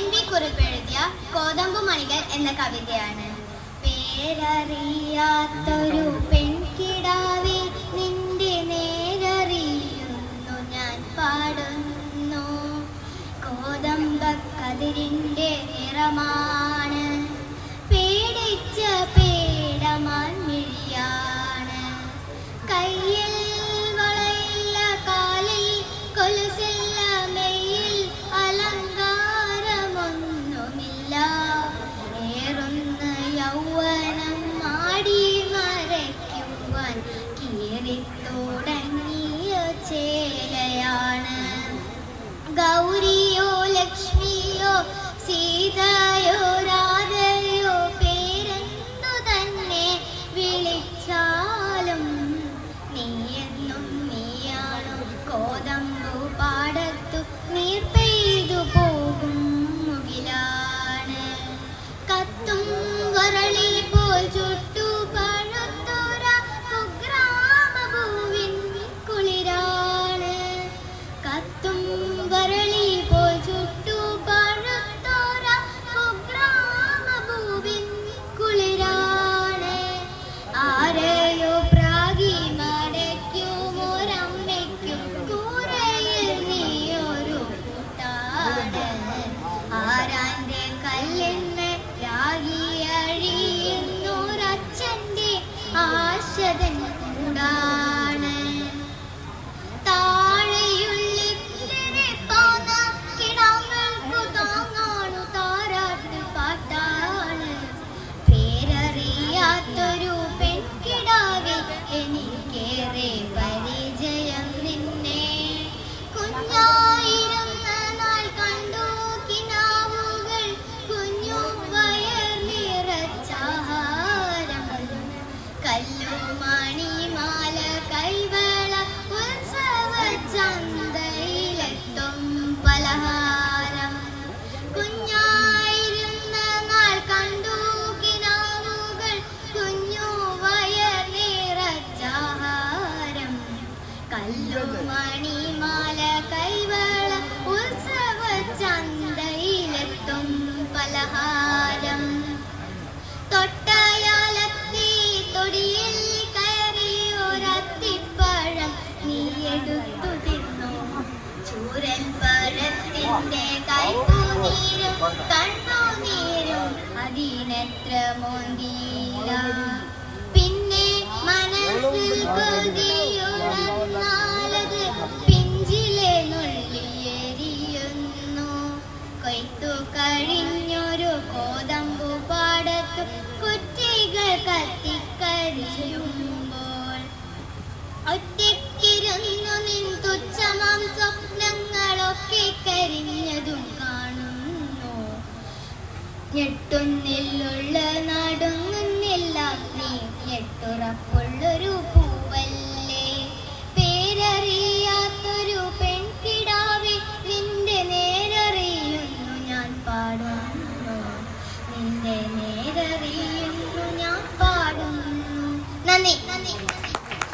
NB കുറിപ്പ് എഴുതിയ കോതമ്പുമണികൾ എന്ന കവിതയാണ്. പേരറിയാത്തൊരു പെൺകിടാവേ നിന്റെ നേരറിയുന്നു ഞാൻ പാടുന്നു. കോതമ്പക്കതിരിൻ്റെ നിറമാണ്, പേടിച്ച പേടമാൻ മിഴിയാണ്. കയ്യിൽ വളയില്ല, കാലിൽ കൊലുസില്ല, മെയ്യിൽ അലങ്കാരമൊന്നുമില്ല. ഏറുന്ന യൗവനം മാടി മറയ്ക്കുവാൻ കീറിത്തുടങ്ങിയ ചേലയാണ്. ഗൗരിയോ ലക്ഷ്മിയോ സീതയോ രാധയോ പേരെന്തു തന്നെ വിളിച്ചാലും നീയെന്നും നീയാണു കോതമ്പു പാടത്തു നീർ പെയ്തു പോകും മുകിലാണ്. കത്തും വരളി പോൽ ചുട്ടു പഴുത്തുര കുഗ്രാമഭൂവിൻ കുളിരാണ്. കത്തും വരളി പോൽ ചുട്ടു പഴുത്തുര കുഗ്രാമഭൂവിൻ കുളിരാണ്. ആരെയോ പ്രാഗി മടയ്ക്കുമൊരമ്മയ്ക്കും കൂരയിൽ നീയൊരു കൂട്ടാണ്. ആരാന്റെ കല്ലെന്ന് രാഗി അഴിയുന്നൊരച്ഛൻ്റെ ആശതൻ കൂടാണ്. താഴെയുള്ളിത്തിരി പോന്ന കിടാങ്ങൾക്കു താങ്ങാണു താരാട്ട് പാട്ടാണ്. പേരറിയാത്തൊരു പെൺകിടാവേ എനിക്കേറെ പരിചയം നിന്നെ. കുഞ്ഞായിരുന്ന നാൾ കണ്ടു കിനാവുകൾ, കുഞ്ഞു വയർ നിറച്ചാഹാരം. കല്ലുമണിമാല കൈവള ഉത്സവ ചന്തയിലെത്തും പലഹാരം. കുഞ്ഞായിരുന്ന നാൾ കണ്ടു കിനാവുകൾ, കുഞ്ഞു വയർ നിറച്ചാഹാരം. കല്ലുമണിമാല കൈവള ഉത്സവ ചന്തയിലെത്തും പലഹാരം. തൊട്ടയാലത്തി തൊടിയിൽ കയറിയൊരത്തിപ്പഴം നീ എടുത്തു തിന്നു. ചൂരൻ പഴത്തിൻ്റെ കൈപ്പുനീരും കണ്ണുനീരും അതിനെത്ര മോന്തിയില്ല. പിന്നെ മനസ്സിൽ കൊതിയുണർന്നാലത് പിഞ്ചിലെ നുള്ളിയെരിയുന്നു. കൊയ്ത്തു കഴിഞ്ഞൊരു കോതമ്പു പാടത്തു കുറ്റികൾ കത്തിക്കരിയുമ്പോൾ ഒറ്റ